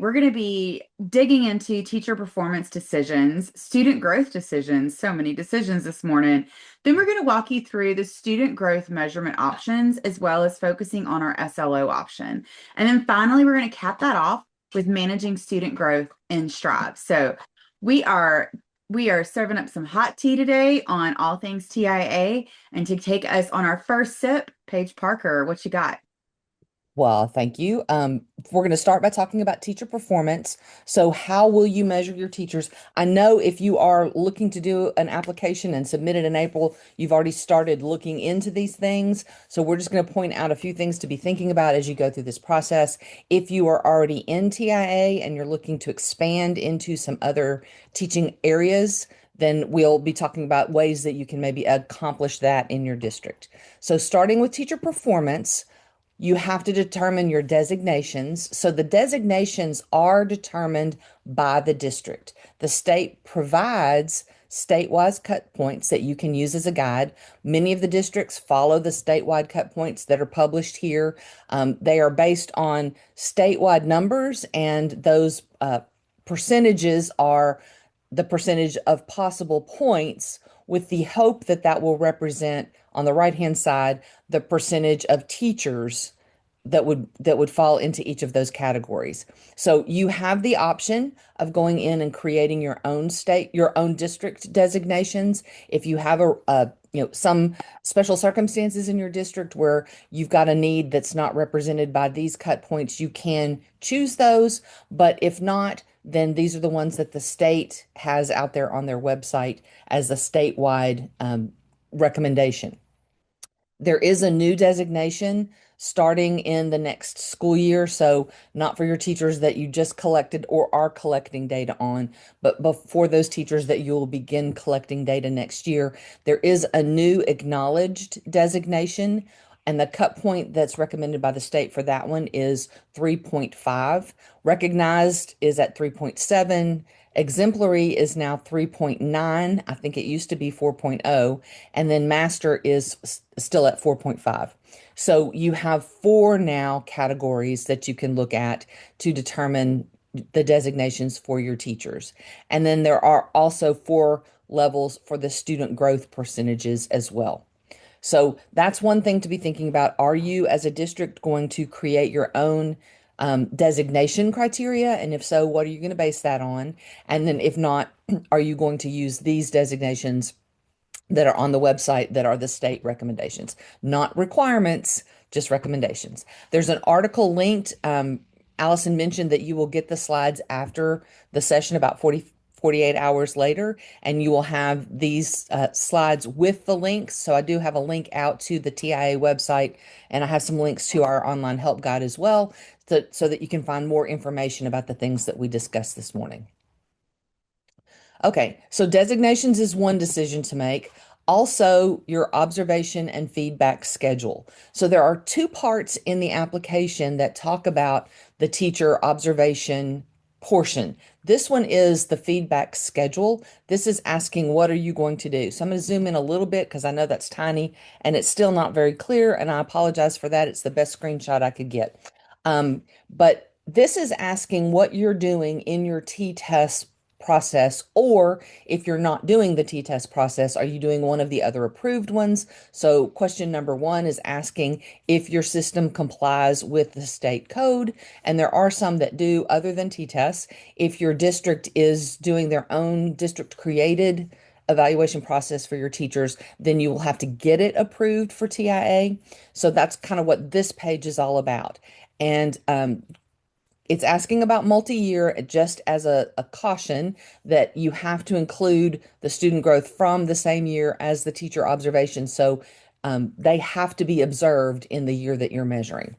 we're going to be digging into teacher performance decisions, student growth decisions, so many decisions this morning. Then we're going to walk you through the student growth measurement options as well as focusing on our SLO option. And then finally, we're going to cap that off with managing student growth in Strive. So we are we are serving up some hot tea today on all things TIA. And to take us on our first sip, Paige Parker, what you got? Well, thank you. We're going to start by talking about teacher performance. So, how will you measure your teachers? I know if you are looking to do an application and submit it in April, you've already started looking into these things. So, we're just going to point out a few things to be thinking about as you go through this process. If you are already in TIA and you're looking to expand into some other teaching areas, then we'll be talking about ways that you can maybe accomplish that in your district. So, starting with teacher performance. You have to determine your designations. So the designations are determined by the district. The state provides statewide cut points that you can use as a guide. Many of the districts follow the statewide cut points that are published here. They are based on statewide numbers, and those percentages are the percentage of possible points with the hope that that will represent on the right-hand side the percentage of teachers that would fall into each of those categories. So you have the option of going in and creating your own district designations. If you have some special circumstances in your district where you've got a need that's not represented by these cut points, you can choose those. But if not, then these are the ones that the state has out there on their website as a statewide recommendation. There is a new designation starting in the next school year. So, not for your teachers that you just collected or are collecting data on, but for those teachers that you will begin collecting data next year. There is a new acknowledged designation, and the cut point that's recommended by the state for that one is 3.5. Recognized is at 3.7. Exemplary is now 3.9. I think it used to be 4.0. And then master is still at 4.5. So you have four now categories that you can look at to determine the designations for your teachers. And then there are also four levels for the student growth percentages as well. So that's one thing to be thinking about. Are you, as a district, going to create your own designation criteria? And if so, what are you going to base that on? And then if not, are you going to use these designations that are on the website that are the state recommendations? Not requirements, just recommendations. There's an article linked. Allison mentioned that you will get the slides after the session about 48 hours later, and you will have these slides with the links. So I do have a link out to the TIA website, and I have some links to our online help guide as well, so that you can find more information about the things that we discussed this morning. Okay, so designations is one decision to make. Also, your observation and feedback schedule. So there are two parts in the application that talk about the teacher observation portion. This one is the feedback schedule. This is asking, what are you going to do? So I'm going to zoom in a little bit because I know that's tiny and it's still not very clear, and I apologize for that. It's the best screenshot I could get. But this is asking what you're doing in your t-test process, or if you're not doing the t-test process, are you doing one of the other approved ones? So question number one is asking if your system complies with the state code, and there are some that do other than t-tests. If your district is doing their own district created evaluation process for your teachers, then you will have to get it approved for TIA. So that's kind of what this page is all about. And it's asking about multi-year just as a caution that you have to include the student growth from the same year as the teacher observation. So they have to be observed in the year that you're measuring.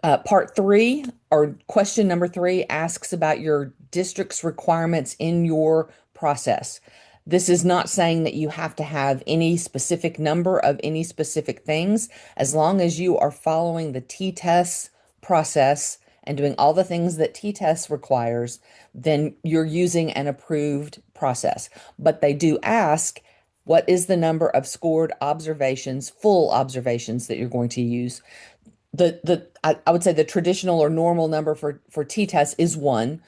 Part three, or question number three, asks about your district's requirements in your process. This is not saying that you have to have any specific number of any specific things. As long as you are following the t-test process and doing all the things that t-test requires, then you're using an approved process. But they do ask, what is the number of scored observations, full observations, that you're going to use? I would say the traditional or normal number for t-test is one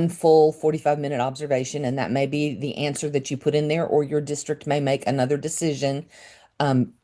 full 45-minute observation, and that may be the answer that you put in there, or your district may make another decision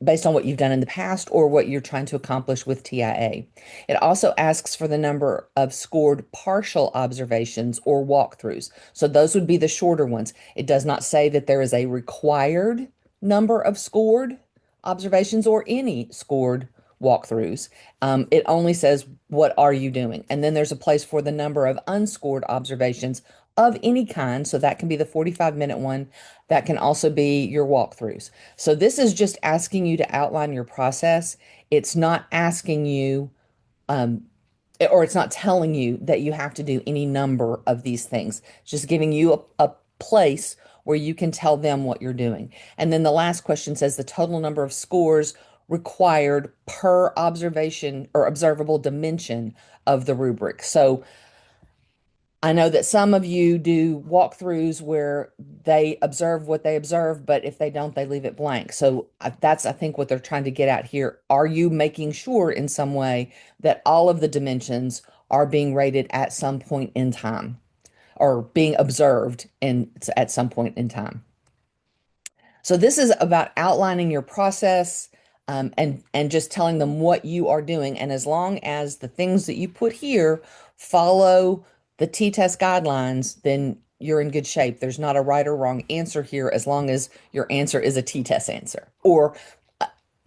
based on what you've done in the past or what you're trying to accomplish with TIA. It also asks for the number of scored partial observations or walkthroughs. So those would be the shorter ones. It does not say that there is a required number of scored observations or any scored walkthroughs. It only says, what are you doing? And then there's a place for the number of unscored observations of any kind. So that can be the 45-minute one. That can also be your walkthroughs. So this is just asking you to outline your process. It's not asking you, um, or it's not telling you that you have to do any number of these things. It's just giving you a place where you can tell them what you're doing. And then the last question says the total number of scores required per observation or observable dimension of the rubric. So I know that some of you do walkthroughs where they observe what they observe, but if they don't, they leave it blank. So that's, I think, what they're trying to get at here. Are you making sure in some way that all of the dimensions are being rated at some point in time or being observed at some point in time? So this is about outlining your process, and just telling them what you are doing. And as long as the things that you put here follow the t-test guidelines, then you're in good shape. There's not a right or wrong answer here as long as your answer is a t-test answer or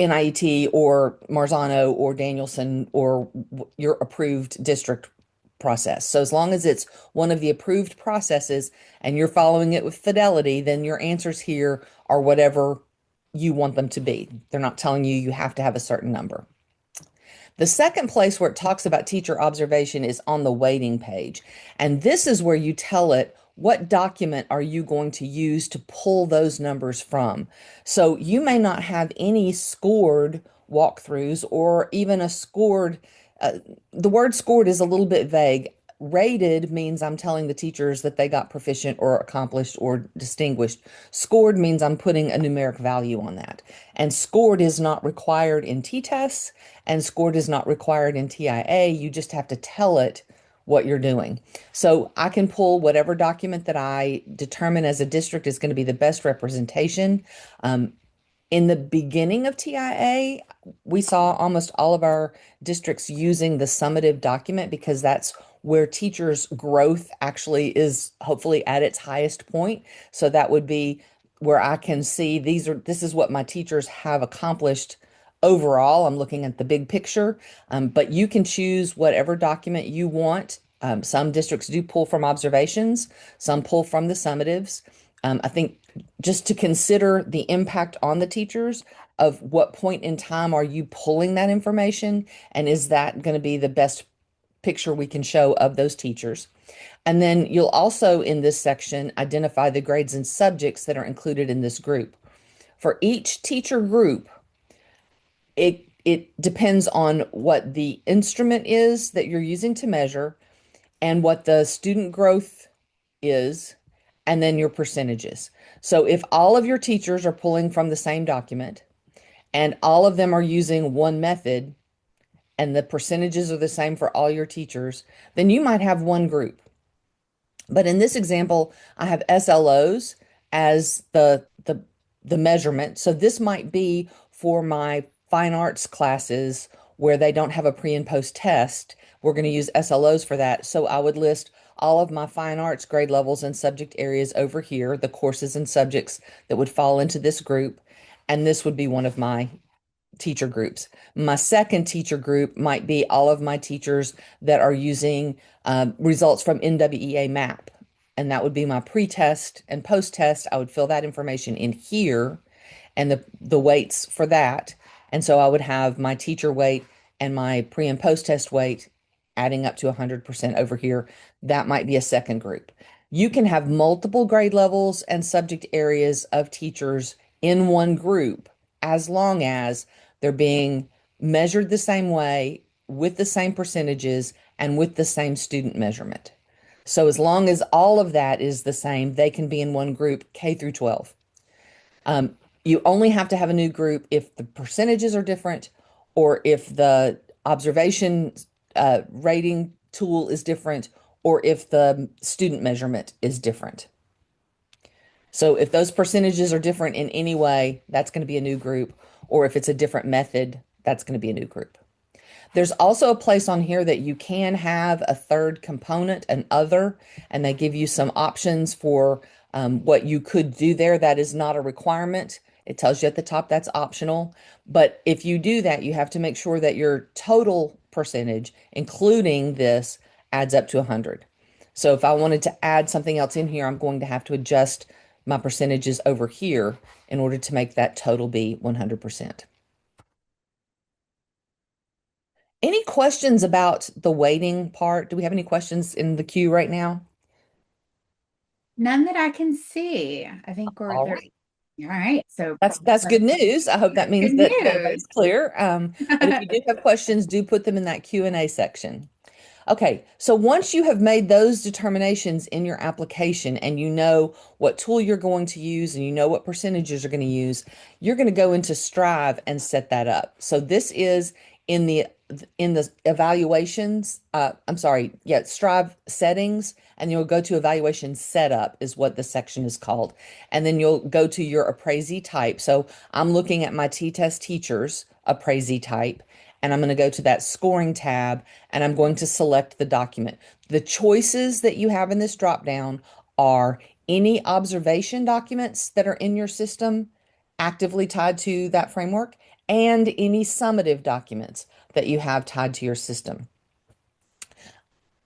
NIET or Marzano or Danielson or your approved district process. So as long as it's one of the approved processes and you're following it with fidelity, then your answers here are whatever you want them to be. They're not telling you you have to have a certain number. The second place where it talks about teacher observation is on the weighting page. And this is where you tell it what document are you going to use to pull those numbers from. So you may not have any scored walkthroughs or even a scored, the word scored is a little bit vague. Rated means I'm telling the teachers that they got proficient or accomplished or distinguished. Scored means I'm putting a numeric value on that. And scored is not required in t-tests, and scored is not required in TIA. You just have to tell it what you're doing. So I can pull whatever document that I determine as a district is going to be the best representation. In the beginning of TIA, we saw almost all of our districts using the summative document because that's where teachers' growth actually is hopefully at its highest point. So that would be where I can see this is what my teachers have accomplished overall. I'm looking at the big picture, but you can choose whatever document you want. Some districts do pull from observations, some pull from the summatives. I think just to consider the impact on the teachers of what point in time are you pulling that information, and is that going to be the best picture we can show of those teachers. And then you'll also in this section identify the grades and subjects that are included in this group. For each teacher group, it depends on what the instrument is that you're using to measure and what the student growth is, and then your percentages. So if all of your teachers are pulling from the same document and all of them are using one method and the percentages are the same for all your teachers, then you might have one group. But in this example, I have SLOs as the measurement. So this might be for my fine arts classes where they don't have a pre and post test. We're going to use SLOs for that. So I would list all of my fine arts grade levels and subject areas over here, the courses and subjects that would fall into this group. And this would be one of my teacher groups. My second teacher group might be all of my teachers that are using results from NWEA MAP. And that would be my pre-test and post-test. I would fill that information in here and the weights for that. And so I would have my teacher weight and my pre and post-test weight adding up to 100% over here. That might be a second group. You can have multiple grade levels and subject areas of teachers in one group as long as they're being measured the same way with the same percentages and with the same student measurement. So as long as all of that is the same, they can be in one group, K through 12. You only have to have a new group if the percentages are different or if the observation rating tool is different, or if the student measurement is different. So if those percentages are different in any way, that's going to be a new group, or if it's a different method, that's going to be a new group. There's also a place on here that you can have a third component, an other, and they give you some options for what you could do there. That is not a requirement. It tells you at the top that's optional. But if you do that, you have to make sure that your total percentage, including this, adds up to 100. So if I wanted to add something else in here, I'm going to have to adjust my percentages over here in order to make that total be 100%. Any questions about the waiting part? Do we have any questions in the queue right now? None that I can see. I think we're All there. right. All right. So That's good news. I hope that good means that news. everybody's clear. But if you do have questions, do put them in that Q&A section. Okay, so once you have made those determinations in your application and you know what tool you're going to use and you know what percentages you're going to use, you're going to go into Strive and set that up. So this is in the evaluations, I'm sorry, yeah, Strive settings, and you'll go to evaluation setup is what the section is called. And then you'll go to your appraisee type. So I'm looking at my T-test teachers appraisee type, and I'm going to go to that scoring tab and I'm going to select the document. The choices that you have in this drop down are any observation documents that are in your system actively tied to that framework and any summative documents that you have tied to your system.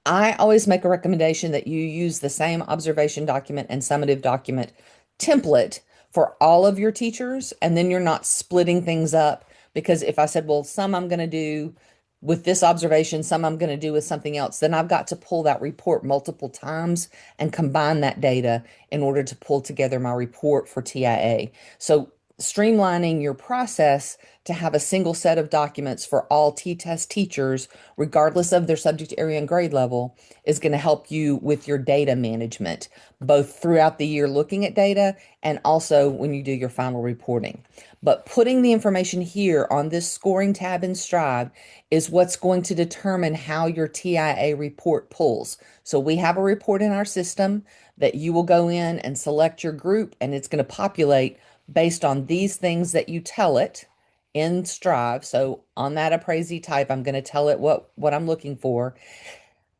I always make a recommendation that you use the same observation document and summative document template for all of your teachers, and then you're not splitting things up. Because if I said, well, some I'm going to do with this observation, some I'm going to do with something else, then I've got to pull that report multiple times and combine that data in order to pull together my report for TIA. So streamlining your process to have a single set of documents for all T-test teachers, regardless of their subject area and grade level, is going to help you with your data management, both throughout the year looking at data and also when you do your final reporting. But putting the information here on this scoring tab in Strive is what's going to determine how your TIA report pulls. So we have a report in our system that you will go in and select your group, and it's going to populate based on these things that you tell it in Strive. So on that appraisee type, I'm going to tell it what I'm looking for.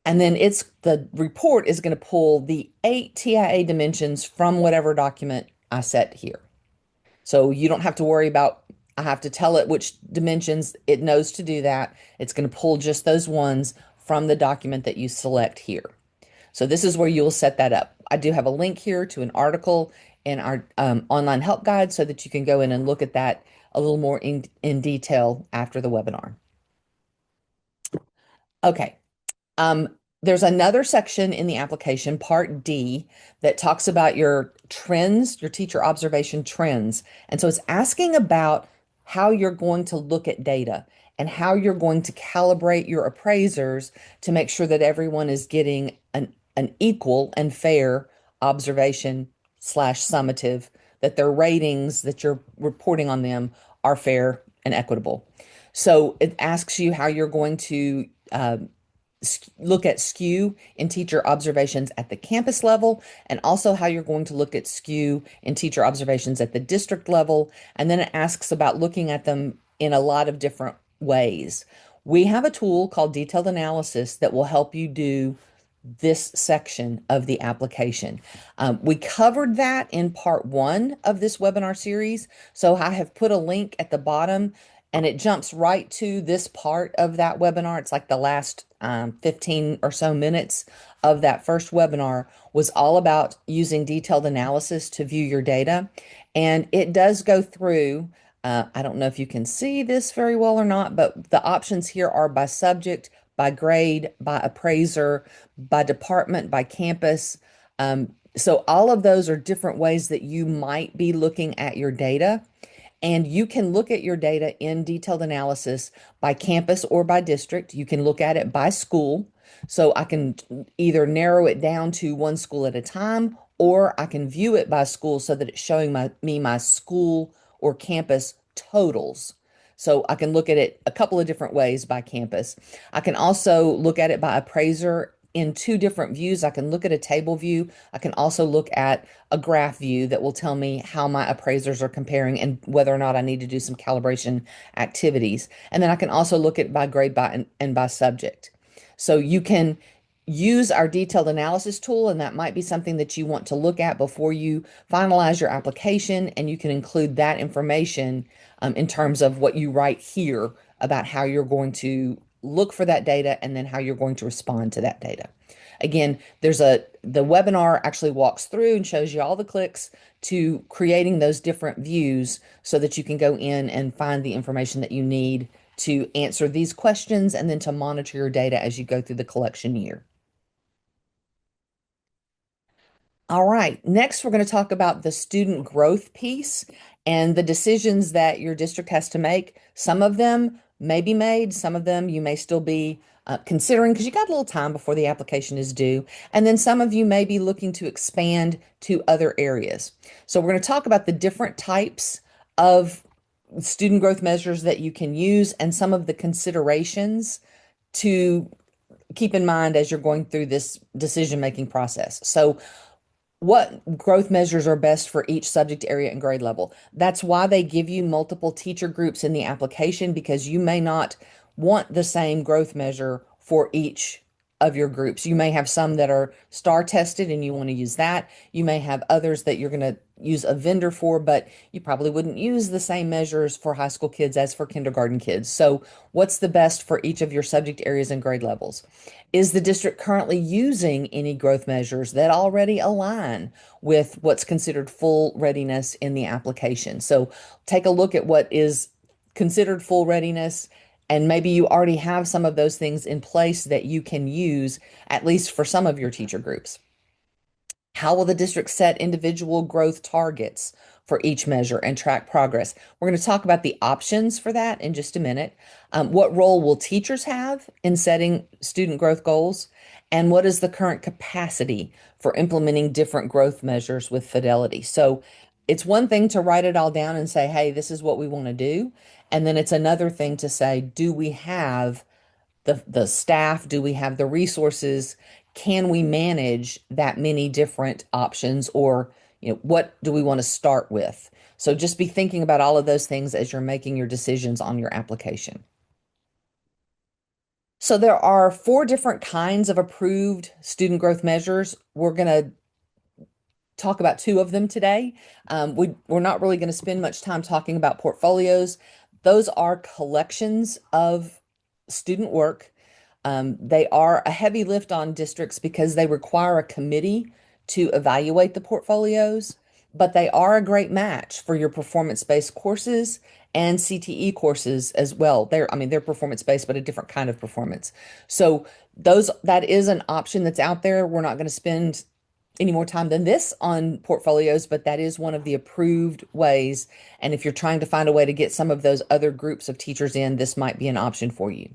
And then the report is going to pull the 8 TIA dimensions from whatever document I set here. So you don't have to worry about, I have to tell it which dimensions. It knows to do that. It's going to pull just those ones from the document that you select here. So this is where you'll set that up. I do have a link here to an article in our online help guide so that you can go in and look at that a little more in detail after the webinar. Okay. Um, there's another section in the application, Part D, that talks about your trends, your teacher observation trends. And so it's asking about how you're going to look at data and how you're going to calibrate your appraisers to make sure that everyone is getting an equal and fair observation slash summative, that their ratings that you're reporting on them are fair and equitable. So it asks you how you're going to look at skew in teacher observations at the campus level, and also how you're going to look at skew in teacher observations at the district level. And then it asks about looking at them in a lot of different ways. We have a tool called detailed analysis that will help you do this section of the application. We covered that in part 1 of this webinar series. So I have put a link at the bottom and it jumps right to this part of that webinar. It's like the last 15 or so minutes of that first webinar was all about using detailed analysis to view your data. And it does go through, I don't know if you can see this very well or not, but the options here are by subject, by grade, by appraiser, by department, by campus. So all of those are different ways that you might be looking at your data. And you can look at your data in detailed analysis by campus or by district. You can look at it by school. So I can either narrow it down to one school at a time, or I can view it by school so that it's showing me my school or campus totals. So I can look at it a couple of different ways by campus. I can also look at it by appraiser in two different views. I can look at a table view. I can also look at a graph view that will tell me how my appraisers are comparing and whether or not I need to do some calibration activities. And then I can also look at by grade by and by subject. So you can use our detailed analysis tool, and that might be something that you want to look at before you finalize your application, and you can include that information in terms of what you write here about how you're going to look for that data and then how you're going to respond to that data. Again, the webinar actually walks through and shows you all the clicks to creating those different views so that you can go in and find the information that you need to answer these questions and then to monitor your data as you go through the collection year. All right, next we're going to talk about the student growth piece and the decisions that your district has to make. Some of them may be made, some of them you may still be considering because you got a little time before the application is due. And then some of you may be looking to expand to other areas. So we're going to talk about the different types of student growth measures that you can use and some of the considerations to keep in mind as you're going through this decision-making process. So what growth measures are best for each subject area and grade level. That's why they give you multiple teacher groups in the application because you may not want the same growth measure for each of your groups. You may have some that are star tested and you want to use that. You may have others that you're going to use a vendor for, but you probably wouldn't use the same measures for high school kids as for kindergarten kids. So what's the best for each of your subject areas and grade levels? Is the district currently using any growth measures that already align with what's considered full readiness in the application? So take a look at what is considered full readiness, and maybe you already have some of those things in place that you can use, at least for some of your teacher groups. How will the district set individual growth targets for each measure and track progress? We're going to talk about the options for that in just a minute. What role will teachers have in setting student growth goals? And what is the current capacity for implementing different growth measures with fidelity? So it's one thing to write it all down and say, hey, this is what we want to do. And then it's another thing to say, do we have the staff? Do we have the resources? Can we manage that many different options, or what do we want to start with? So just be thinking about all of those things as you're making your decisions on your application. So there are four different kinds of approved student growth measures. We're going to talk about two of them today. We're not really going to spend much time talking about portfolios. Those are collections of student work. They are a heavy lift on districts because they require a committee to evaluate the portfolios, but they are a great match for your performance-based courses and CTE courses as well. They're performance-based, but a different kind of performance. So that is an option that's out there. We're not going to spend any more time than this on portfolios, but that is one of the approved ways. And if you're trying to find a way to get some of those other groups of teachers in, this might be an option for you.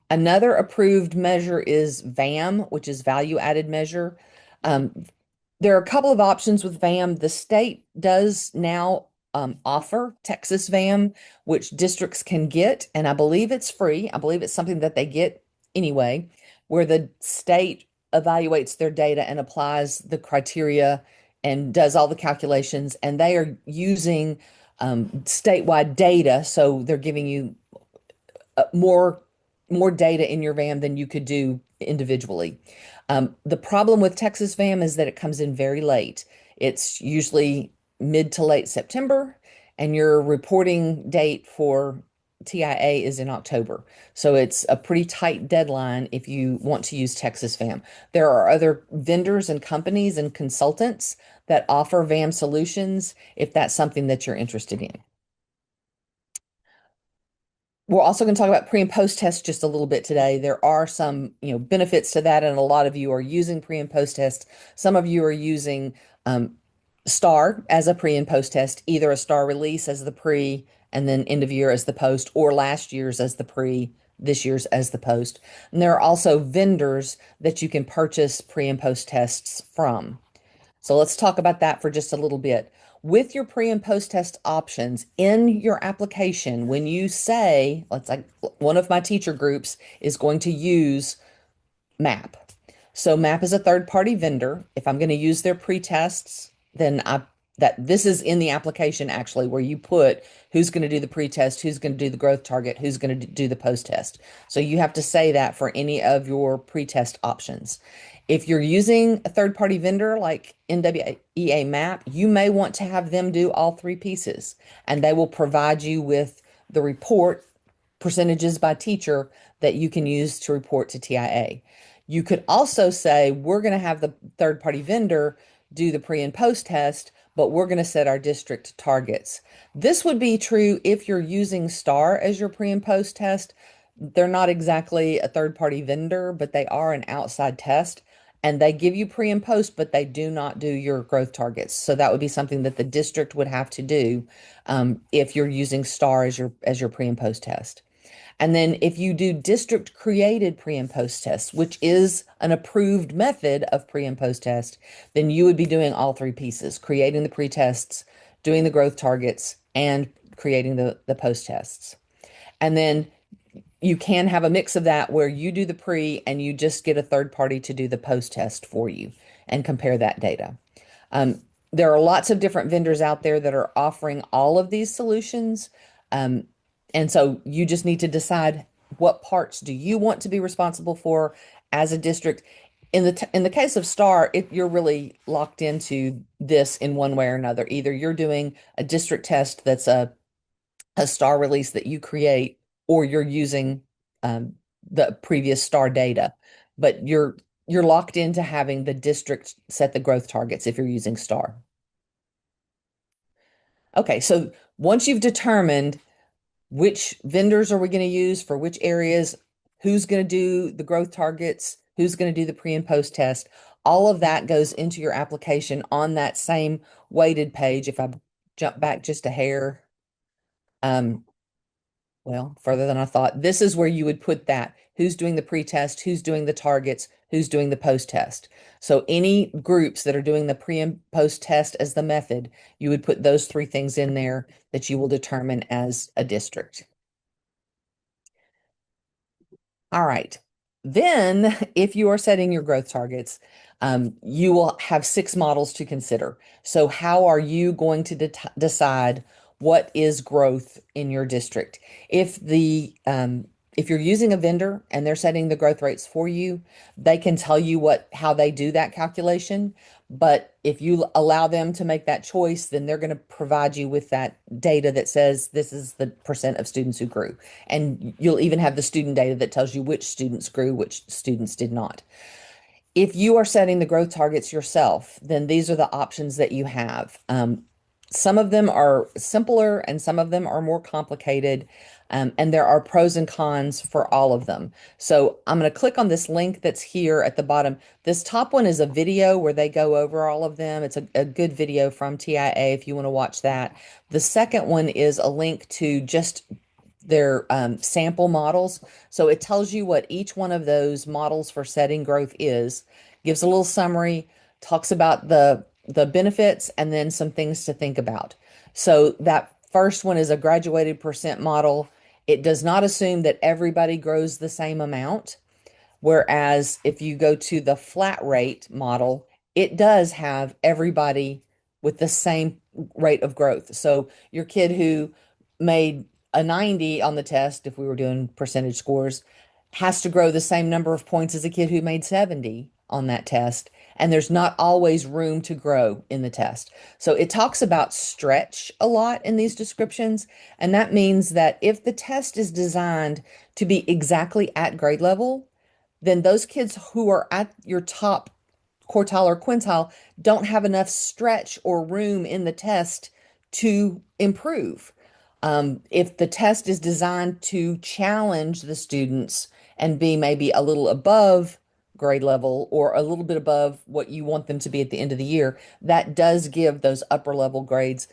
Another approved measure is VAM, which is value added measure. There are a couple of options with VAM. The state does now offer Texas VAM, which districts can get, and I believe it's free. I believe it's something that they get anyway, where the state evaluates their data and applies the criteria and does all the calculations, and they are using statewide data, so they're giving you more data in your VAM than you could do individually. The problem with Texas VAM is that it comes in very late. It's usually mid to late September, and your reporting date for TIA is in October. So it's a pretty tight deadline if you want to use Texas VAM. There are other vendors and companies and consultants that offer VAM solutions if that's something that you're interested in. We're also going to talk about pre and post tests just a little bit today. There are some, benefits to that, and a lot of you are using pre and post tests. Some of you are using STAR as a pre and post test, either a STAR release as the pre, and then end of year as the post, or last year's as the pre, this year's as the post. And there are also vendors that you can purchase pre and post tests from. So let's talk about that for just a little bit. with your pre and post test options in your application, when you say, let's like one of my teacher groups is going to use MAP. So MAP is a third party vendor. If I'm going to use their pre-tests, then I that this is in the application actually where you put who's going to do the pre-test, who's going to do the growth target, who's going to do the post-test. So you have to say that for any of your pre-test options. If you're using a third party vendor like NWEA MAP, you may want to have them do all three pieces and they will provide you with the report percentages by teacher that you can use to report to TIA. You could also say, we're going to have the third party vendor do the pre and post test, but we're going to set our district targets. This would be true if you're using STAR as your pre and post test. They're not exactly a third party vendor, but they are an outside test. And they give you pre and post, but they do not do your growth targets. So that would be something that the district would have to do if you're using STAR as your pre and post test. And then if you do district created pre and post tests, which is an approved method of pre and post test, then you would be doing all three pieces, creating the pre tests, doing the growth targets, and creating the post tests. And then you can have a mix of that where you do the pre and you just get a third party to do the post test for you and compare that data. Um, there are lots of different vendors out there that are offering all of these solutions. Um, and so you just need to decide what parts do you want to be responsible for as a district. In the case of STAR, you're really locked into this in one way or another. Either you're doing a district test that's a STAR release that you create, or you're using um, the previous STAR data. But you're locked into having the district set the growth targets if you're using STAR. Okay, so once you've determined which vendors are we going to use for which areas, who's going to do the growth targets, who's going to do the pre and post test, all of that goes into your application on that same weighted page. If I jump back just a hair, um, well, further than I thought, this is where you would put that. Who's doing the pre-test, who's doing the targets, who's doing the post-test. So any groups that are doing the pre and post-test as the method, you would put those three things in there that you will determine as a district. All right. Then, if you are setting your growth targets, you will have six models to consider. So, how are you going to decide what is growth in your district? If you're using a vendor and they're setting the growth rates for you, they can tell you how they do that calculation. But if you allow them to make that choice, then they're going to provide you with that data that says this is the percent of students who grew. And you'll even have the student data that tells you which students grew, which students did not. If you are setting the growth targets yourself, then these are the options that you have. Some of them are simpler and some of them are more complicated. And there are pros and cons for all of them. So I'm going to click on this link that's here at the bottom. This top one is a video where they go over all of them. It's a good video from TIA if you want to watch that. The second one is a link to just their sample models. So it tells you what each one of those models for setting growth is, gives a little summary, talks about the benefits, and then some things to think about. So that first one is a graduated percent model. It does not assume that everybody grows the same amount. Whereas if you go to the flat rate model, it does have everybody with the same rate of growth. So your kid who made a 90 on the test, if we were doing percentage scores, has to grow the same number of points as a kid who made 70 on that test. And there's not always room to grow in the test. So it talks about stretch a lot in these descriptions. And that means that if the test is designed to be exactly at grade level, then those kids who are at your top quartile or quintile don't have enough stretch or room in the test to improve. If the test is designed to challenge the students and be maybe a little above grade level or a little bit above what you want them to be at the end of the year, that does give those upper level grades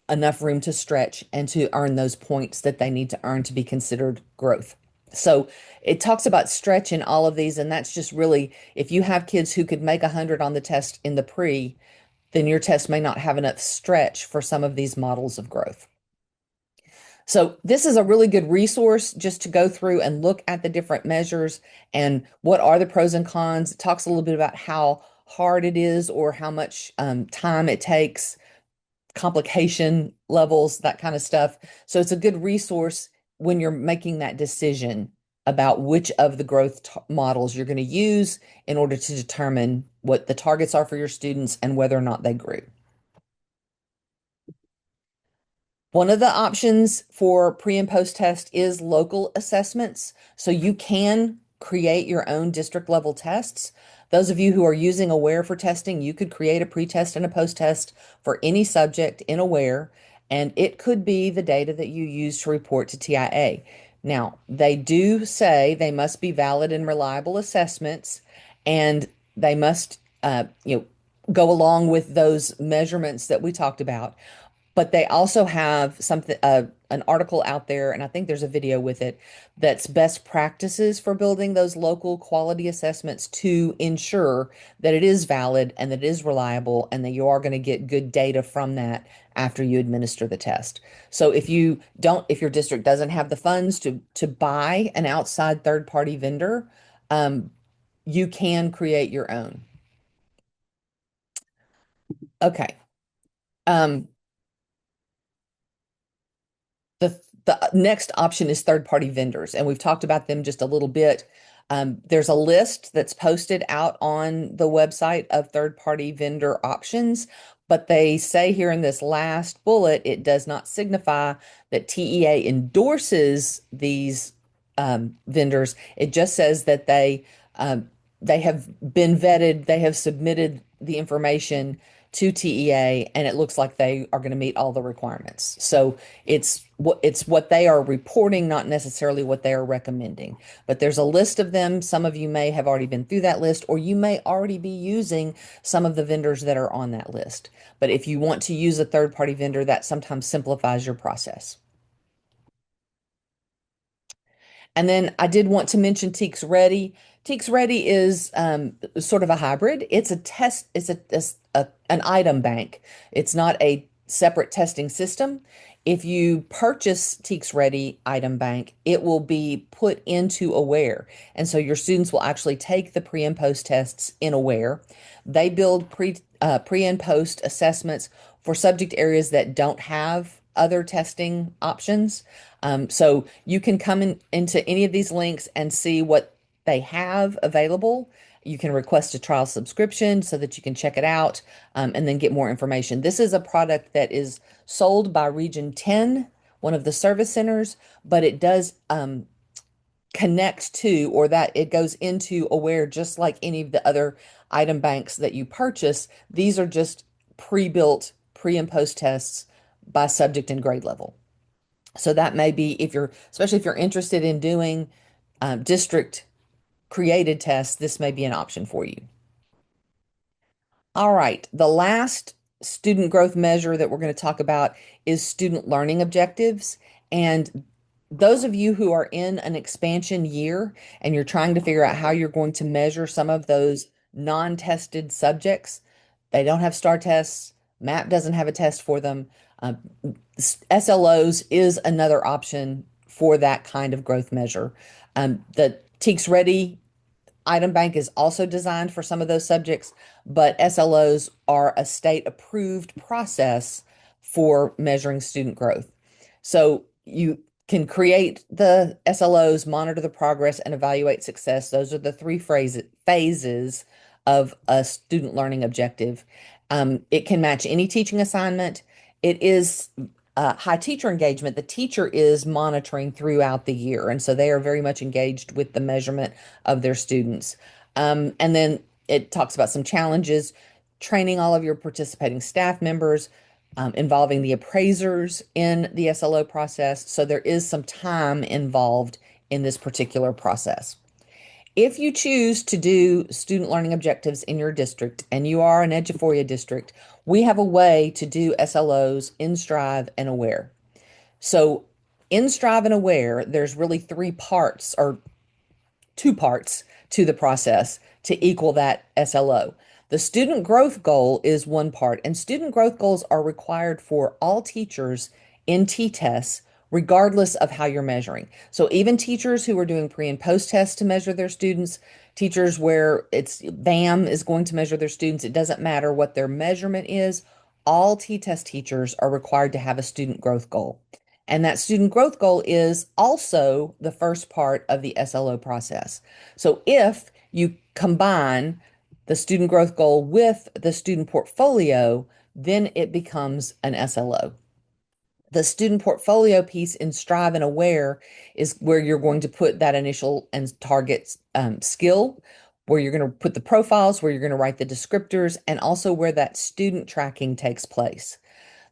enough room to stretch and to earn those points that they need to earn to be considered growth. So it talks about stretch in all of these, and that's just really if you have kids who could make 100 on the test in the pre, then your test may not have enough stretch for some of these models of growth. So this is a really good resource just to go through and look at the different measures and what are the pros and cons. It talks a little bit about how hard it is or how much time it takes, complication levels, that kind of stuff. So it's a good resource when you're making that decision about which of the growth models you're going to use in order to determine what the targets are for your students and whether or not they grew. One of the options for pre and post test is local assessments. So you can create your own district level tests. Those of you who are using Aware for testing, you could create a pre-test and a post-test for any subject in Aware, and it could be the data that you use to report to TIA. Now, they do say they must be valid and reliable assessments, and they must, go along with those measurements that we talked about. But they also have something, an article out there, and I think there's a video with it that's best practices for building those local quality assessments to ensure that it is valid and that it is reliable and that you are going to get good data from that after you administer the test. So if your district doesn't have the funds to buy an outside third-party vendor, um, you can create your own. Okay. Um, the next option is third-party vendors, and we've talked about them just a little bit. There's a list that's posted out on the website of third-party vendor options, but they say here in this last bullet, it does not signify that TEA endorses these vendors. It just says that they have been vetted, they have submitted the information to TEA, and it looks like they are going to meet all the requirements. So it's what they are reporting, not necessarily what they are recommending. But there's a list of them. Some of you may have already been through that list, or you may already be using some of the vendors that are on that list. But if you want to use a third-party vendor, that sometimes simplifies your process. And then I did want to mention Teaks Ready. Teaks Ready is sort of a hybrid. It's a test, an item bank. It's not a separate testing system. If you purchase Teaks Ready item bank, it will be put into Aware. And so your students will actually take the pre and post tests in Aware. They build pre and post assessments for subject areas that don't have other testing options. So you can come into any of these links and see what they have available. You can request a trial subscription so that you can check it out, and then get more information. This is a product that is sold by Region 10, one of the service centers, but it does connect to, or that it goes into Aware just like any of the other item banks that you purchase. These are just pre-built pre and post tests by subject and grade level. So that may be, especially if you're interested in doing district created tests, this may be an option for you. All right, the last student growth measure that we're going to talk about is student learning objectives. And those of you who are in an expansion year and you're trying to figure out how you're going to measure some of those non-tested subjects, they don't have STAR tests, MAP doesn't have a test for them. SLOs is another option for that kind of growth measure. The Teaks Ready item bank is also designed for some of those subjects, but SLOs are a state approved process for measuring student growth. So you can create the SLOs, monitor the progress, and evaluate success. Those are the three phases of a student learning objective. It can match any teaching assignment. It is high teacher engagement. The teacher is monitoring throughout the year, and so they are very much engaged with the measurement of their students. And then it talks about some challenges, training all of your participating staff members, involving the appraisers in the SLO process. So there is some time involved in this particular process. If you choose to do student learning objectives in your district and you are an Eduphoria district, we have a way to do SLOs in Strive and Aware. So in Strive and Aware, there's really three parts or two parts to the process to equal that SLO. The student growth goal is one part, and student growth goals are required for all teachers in T-tests, regardless of how you're measuring. So even teachers who are doing pre and post tests to measure their students, teachers where it's BAM is going to measure their students, it doesn't matter what their measurement is. All T-test teachers are required to have a student growth goal. And that student growth goal is also the first part of the SLO process. So if you combine the student growth goal with the student portfolio, then it becomes an SLO. The student portfolio piece in Strive and Aware is where you're going to put that initial and target skill, where you're going to put the profiles, where you're going to write the descriptors, and also where that student tracking takes place.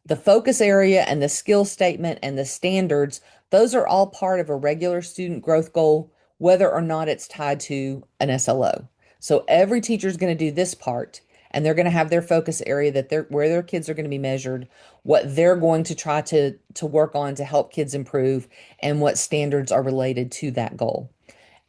The focus area and the skill statement and the standards, those are all part of a regular student growth goal, whether or not it's tied to an SLO. So every teacher is going to do this part, and they're going to have their focus area that they're where their kids are going to be measured, what they're going to try to work on to help kids improve, and what standards are related to that goal.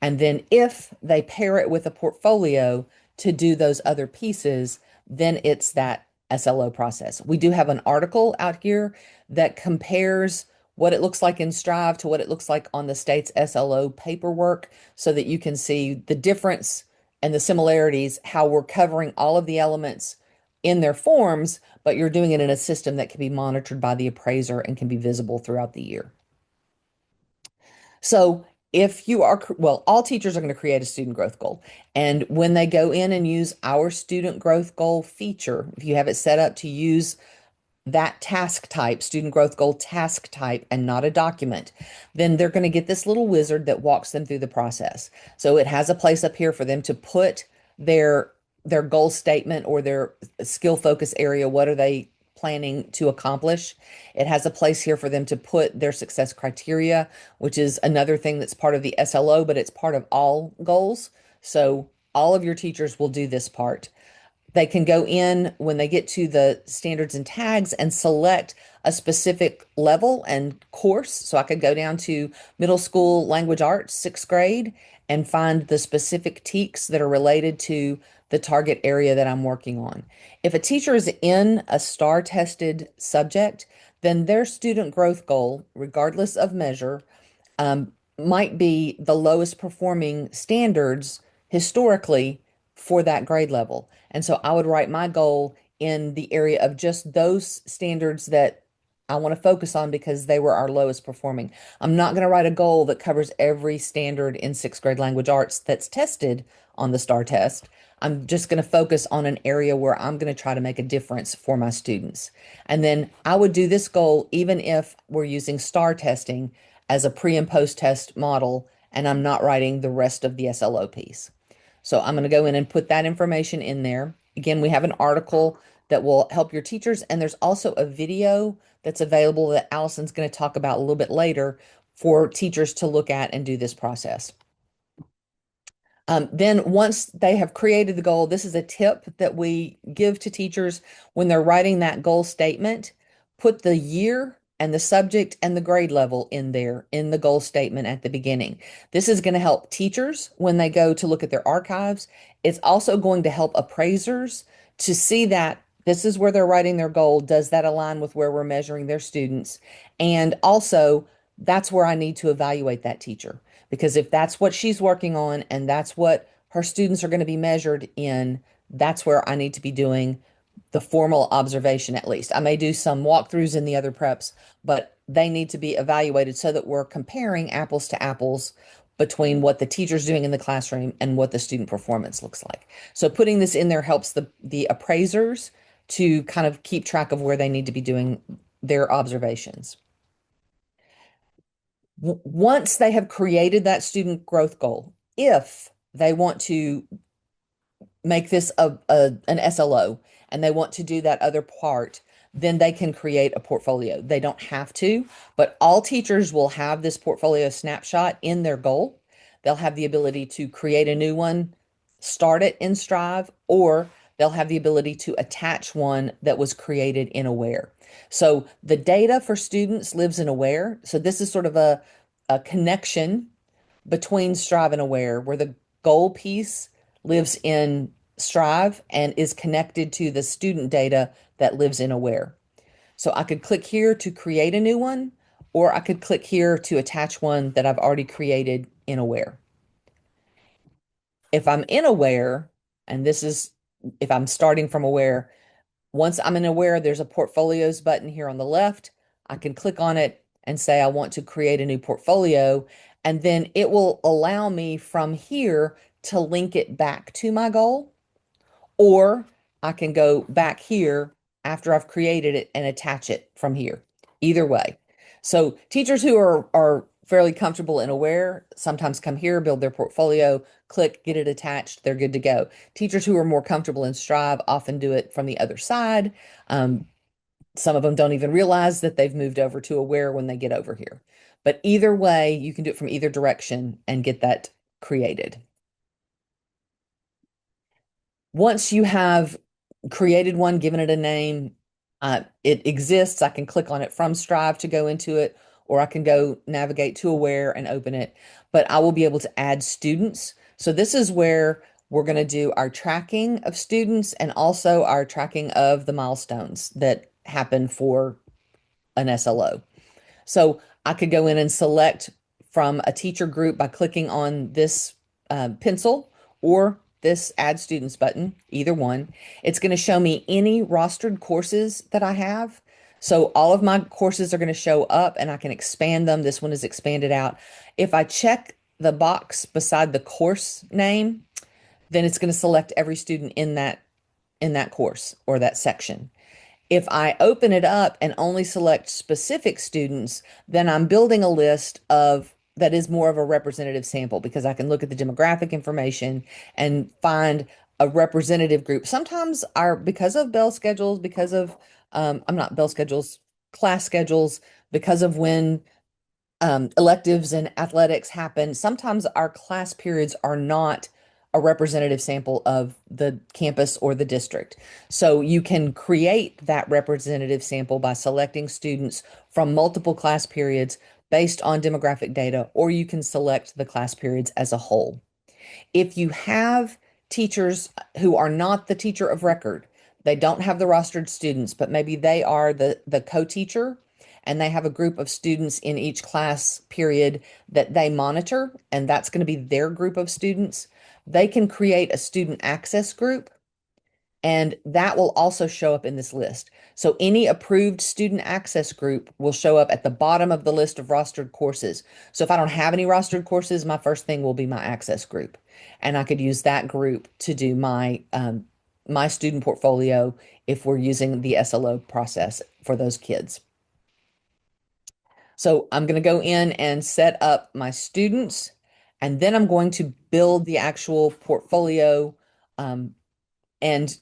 And then if they pair it with a portfolio to do those other pieces, then it's that SLO process. We do have an article out here that compares what it looks like in Strive to what it looks like on the state's SLO paperwork so that you can see the difference and the similarities, how we're covering all of the elements in their forms, but you're doing it in a system that can be monitored by the appraiser and can be visible throughout the year. So if you are, well, all teachers are going to create a student growth goal. And when they go in and use our student growth goal feature, if you have it set up to use that task type, student growth goal task type, and not a document, then they're going to get this little wizard that walks them through the process. So it has a place up here for them to put their their goal statement or their skill focus area. What are they planning to accomplish? It has a place here for them to put their success criteria, which is another thing that's part of the SLO, but it's part of all goals. So all of your teachers will do this part. They can go in when they get to the standards and tags and select a specific level and course. So I could go down to middle school language arts, sixth grade, and find the specific TEKs that are related to the target area that I'm working on. If a teacher is in a STAR tested subject, then their student growth goal, regardless of measure, might be the lowest performing standards historically for that grade level. And so I would write my goal in the area of just those standards that I want to focus on because they were our lowest performing. I'm not going to write a goal that covers every standard in sixth grade language arts that's tested on the STAR test. I'm just going to focus on an area where I'm going to try to make a difference for my students. And then I would do this goal even if we're using STAR testing as a pre and post test model, and I'm not writing the rest of the SLO piece. So I'm going to go in and put that information in there. Again, we have an article that will help your teachers, and there's also a video that's available that Allison's going to talk about a little bit later for teachers to look at and do this process. Then once they have created the goal, this is a tip that we give to teachers when they're writing that goal statement. Put the year and the subject and the grade level in there in the goal statement at the beginning. This is going to help teachers when they go to look at their archives. It's also going to help appraisers to see that this is where they're writing their goal. Does that align with where we're measuring their students? And also, that's where I need to evaluate that teacher. Because if that's what she's working on and that's what her students are going to be measured in, that's where I need to be doing the formal observation at least. I may do some walkthroughs in the other preps, but they need to be evaluated so that we're comparing apples to apples between what the teacher's doing in the classroom and what the student performance looks like. So putting this in there helps the appraisers to kind of keep track of where they need to be doing their observations. Once they have created that student growth goal, if they want to make this an SLO and they want to do that other part, then they can create a portfolio. They don't have to, but all teachers will have this portfolio snapshot in their goal. They'll have the ability to create a new one, start it in Strive, or they'll have the ability to attach one that was created in Aware. So the data for students lives in Aware. So this is sort of a connection between Strive and Aware where the goal piece lives in Strive and is connected to the student data that lives in Aware. So I could click here to create a new one, or I could click here to attach one that I've already created in Aware. If I'm in Aware, and this is if I'm starting from Aware, once I'm in Aware, there's a portfolios button here on the left. I can click on it and say I want to create a new portfolio, and then it will allow me from here to link it back to my goal, or I can go back here after I've created it and attach it from here. Either way. So teachers who are fairly comfortable and aware sometimes come here, build their portfolio, click, get it attached, they're good to go. Teachers who are more comfortable in Strive often do it from the other side. Some of them don't even realize that they've moved over to Aware when they get over here. But either way, you can do it from either direction and get that created. Once you have created one, given it a name, it exists. I can click on it from Strive to go into it, or I can go navigate to Aware and open it. But I will be able to add students. So this is where we're going to do our tracking of students and also our tracking of the milestones that happen for an SLO. So I could go in and select from a teacher group by clicking on this pencil or this Add Students button, either one. It's going to show me any rostered courses that I have. So all of my courses are going to show up and I can expand them. This one is expanded out. If I check the box beside the course name, then it's going to select every student in that course or that section. If I open it up and only select specific students, then I'm building a list of that is more of a representative sample because I can look at the demographic information and find a representative group. Sometimes because of bell schedules, because of I'm not bell schedules, class schedules, because of when electives and athletics happen, sometimes our class periods are not a representative sample of the campus or the district. So you can create that representative sample by selecting students from multiple class periods based on demographic data, or you can select the class periods as a whole. If you have teachers who are not the teacher of record, they don't have the rostered students, but maybe they are the co-teacher and they have a group of students in each class period that they monitor, and that's going to be their group of students. They can create a student access group, and that will also show up in this list. So any approved student access group will show up at the bottom of the list of rostered courses. So if I don't have any rostered courses, my first thing will be my access group. And I could use that group to do my student portfolio if we're using the SLO process for those kids. So I'm going to go in and set up my students, and then I'm going to build the actual portfolio um, and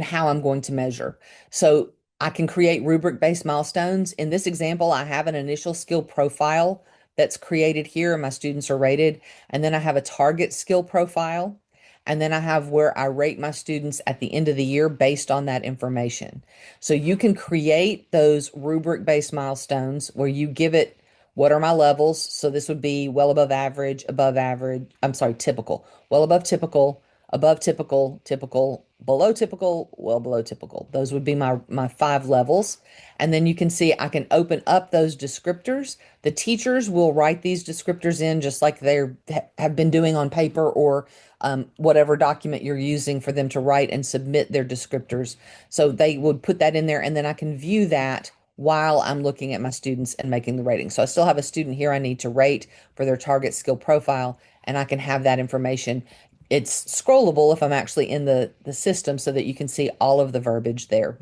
how I'm going to measure. So I can create rubric-based milestones. In this example, I have an initial skill profile that's created here, and my students are rated. And then I have a target skill profile. And then I have where I rate my students at the end of the year based on that information. So you can create those rubric-based milestones where you give it what are my levels. So this would be well above average, I'm sorry, typical, well above typical, typical, below typical, well below typical. Those would be my 5 levels. And then you can see I can open up those descriptors. The teachers will write these descriptors in just like they have been doing on paper or whatever document you're using for them to write and submit their descriptors. So they would put that in there, and then I can view that while I'm looking at my students and making the rating. So I still have a student here I need to rate for their target skill profile, and I can have that information. It's scrollable if I'm actually in the system so that you can see all of the verbiage there.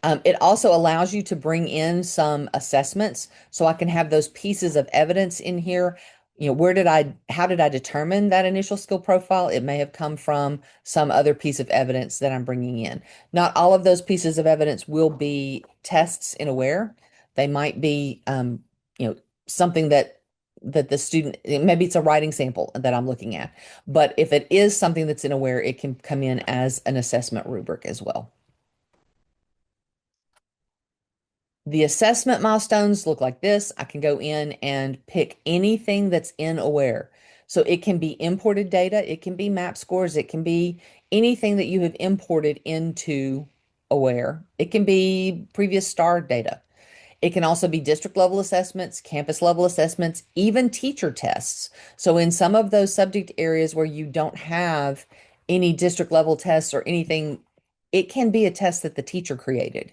It also allows you to bring in some assessments, so I can have those pieces of evidence in here. You know, how did I determine that initial skill profile? It may have come from some other piece of evidence that I'm bringing in. Not all of those pieces of evidence will be tests in Aware. They might be, you know, something that the student, maybe it's a writing sample that I'm looking at. But if it is something that's in Aware, it can come in as an assessment rubric as well. The assessment milestones look like this. I can go in and pick anything that's in Aware. So it can be imported data, it can be map scores, it can be anything that you have imported into Aware. It can be previous STAR data. It can also be district level assessments, campus level assessments, even teacher tests. So in some of those subject areas where you don't have any district level tests or anything, it can be a test that the teacher created.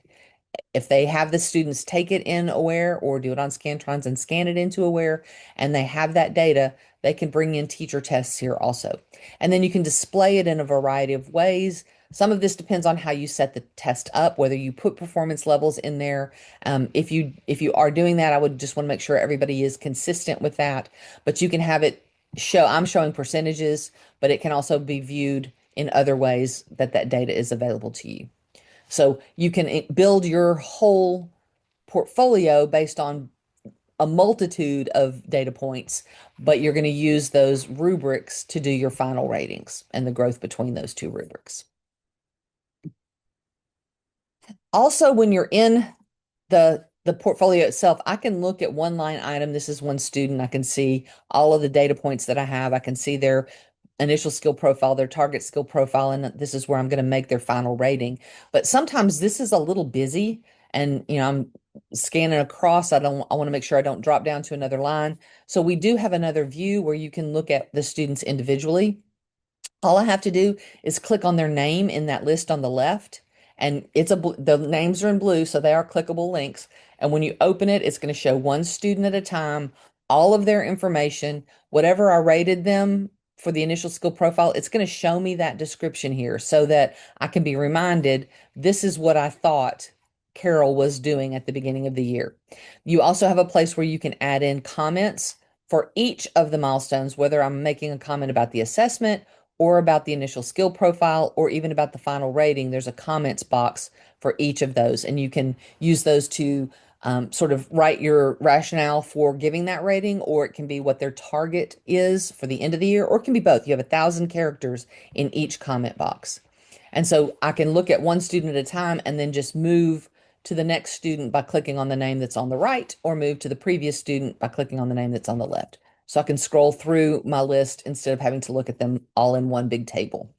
If they have the students take it in Aware or do it on Scantrons and scan it into Aware, and they have that data, they can bring in teacher tests here also. And then you can display it in a variety of ways. Some of this depends on how you set the test up, whether you put performance levels in there. If you are doing that, I would just want to make sure everybody is consistent with that. But you can have it show, I'm showing percentages, but it can also be viewed in other ways that that data is available to you. So you can build your whole portfolio based on a multitude of data points, but you're going to use those rubrics to do your final ratings and the growth between those two rubrics. Also, when you're in the portfolio itself, I can look at one line item. This is one student. I can see all of the data points that I have. I can see their initial skill profile, their target skill profile, and this is where I'm going to make their final rating. But sometimes this is a little busy and I'm scanning across. I want to make sure I don't drop down to another line. So we do have another view where you can look at the students individually. All I have to do is click on their name in that list on the left, and the names are in blue, so they are clickable links. And when you open it, it's going to show one student at a time, all of their information, whatever I rated them for the initial skill profile, it's going to show me that description here so that I can be reminded this is what I thought Carol was doing at the beginning of the year. You also have a place where you can add in comments for each of the milestones, whether I'm making a comment about the assessment or about the initial skill profile, or even about the final rating. There's a comments box for each of those, and you can use those to sort of write your rationale for giving that rating, or it can be what their target is for the end of the year, or it can be both. You have 1,000 characters in each comment box. And so I can look at one student at a time and then just move to the next student by clicking on the name that's on the right, or move to the previous student by clicking on the name that's on the left. So I can scroll through my list instead of having to look at them all in one big table.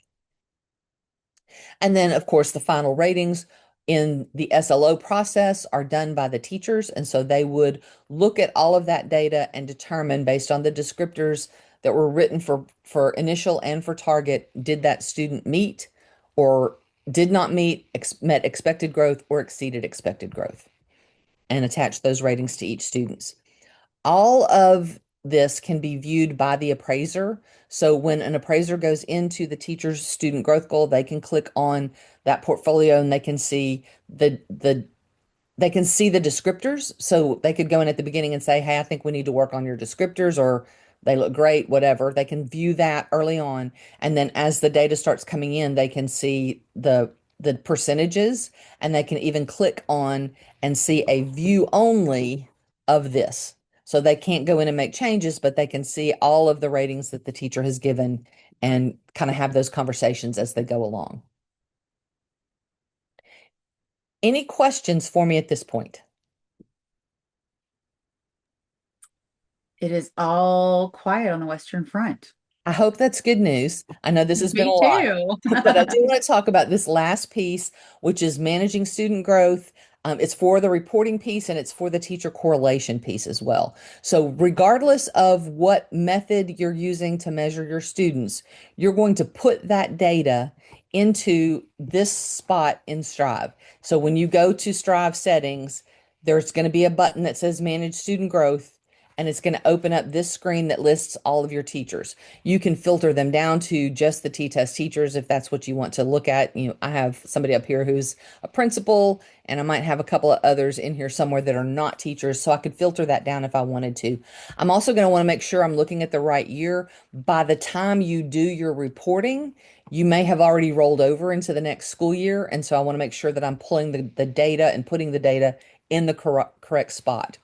And then, of course, the final ratings in the SLO process are done by the teachers. And so they would look at all of that data and determine based on the descriptors that were written for initial and for target, did that student meet or did not meet, met expected growth or exceeded expected growth, and attach those ratings to each student's. All of this can be viewed by the appraiser. So when an appraiser goes into the teacher's student growth goal, they can click on that portfolio and they can see the descriptors. So they could go in at the beginning and say, hey, I think we need to work on your descriptors, or they look great, whatever. They can view that early on. And then as the data starts coming in, they can see the percentages, and they can even click on and see a view only of this. So they can't go in and make changes, but they can see all of the ratings that the teacher has given and kind of have those conversations as they go along. Any questions for me at this point? It is all quiet on the Western Front. I hope that's good news. I know this has been a Me lot, too. but I do want to talk about this last piece, which is managing student growth. It's for the reporting piece and it's for the teacher correlation piece as well. So, regardless of what method you're using to measure your students, you're going to put that data into this spot in Strive. So, when you go to Strive settings, there's going to be a button that says Manage Student Growth, and it's going to open up this screen that lists all of your teachers. You can filter them down to just the T-test teachers if that's what you want to look at. I have somebody up here who's a principal, and I might have a couple of others in here somewhere that are not teachers, so I could filter that down if I wanted to. I'm also going to want to make sure I'm looking at the right year. By the time you do your reporting, you may have already rolled over into the next school year, and so I want to make sure that I'm pulling the data and putting the data in the correct spot.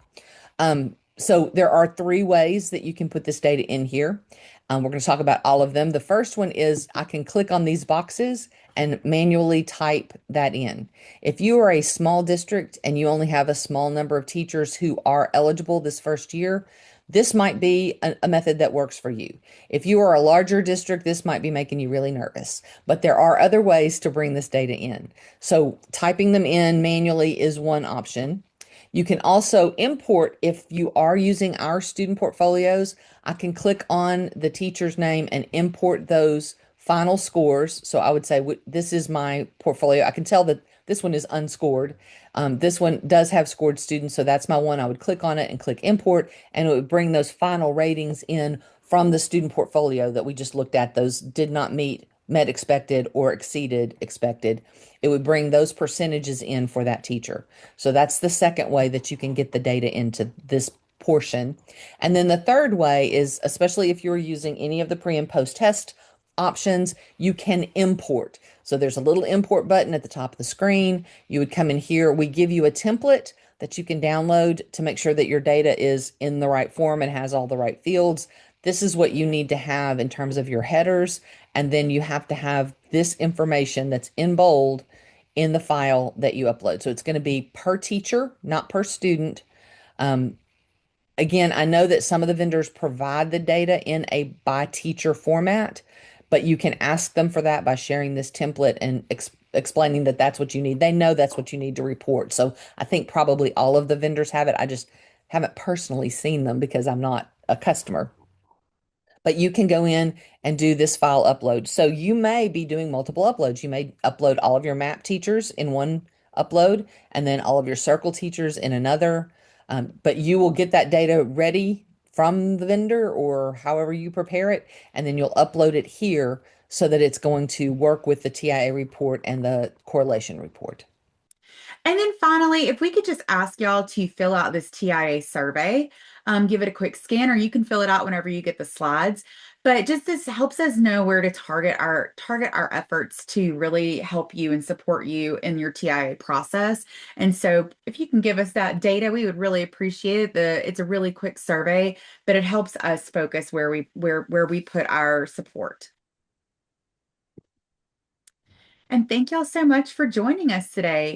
So there are three ways that you can put this data in here. We're going to talk about all of them. The first one is I can click on these boxes and manually type that in. If you are a small district and you only have a small number of teachers who are eligible this first year, This might be a method that works for you. If you are a larger district, this might be making you really nervous, but there are other ways to bring this data in. So typing them in manually is one option. You can also import if you are using our student portfolios. I can click on the teacher's name and import those final scores. So I would say this is my portfolio. I can tell that this one is unscored. This one does have scored students, so that's my one. I would click on it and click import, and it would bring those final ratings in from the student portfolio that we just looked at. Those did not met expected or exceeded expected. It would bring those percentages in for that teacher. So that's the second way that you can get the data into this portion. And then the third way is, especially if you're using any of the pre and post test options, you can import. So there's a little import button at the top of the screen. You would come in here. We give you a template that you can download to make sure that your data is in the right form and has all the right fields. This is what you need to have in terms of your headers. And then you have to have this information that's in bold in the file that you upload. So it's going to be per teacher, not per student. Um, Again, I know that some of the vendors provide the data in a by teacher format, but you can ask them for that by sharing this template and explaining that that's what you need. They know that's what you need to report. So I think probably all of the vendors have it. I just haven't personally seen them because I'm not a customer. But you can go in and do this file upload. So you may be doing multiple uploads. You may upload all of your map teachers in one upload and then all of your circle teachers in another. But you will get that data ready from the vendor or however you prepare it, and then you'll upload it here so that it's going to work with the TIA report and the correlation report. And then finally, if we could just ask y'all to fill out this TIA survey, give it a quick scan, or you can fill it out whenever you get the slides. But just this helps us know where to target our efforts to really help you and support you in your TIA process. And so if you can give us that data, we would really appreciate it. It's a really quick survey, but it helps us focus where we put our support. And thank y'all so much for joining us today.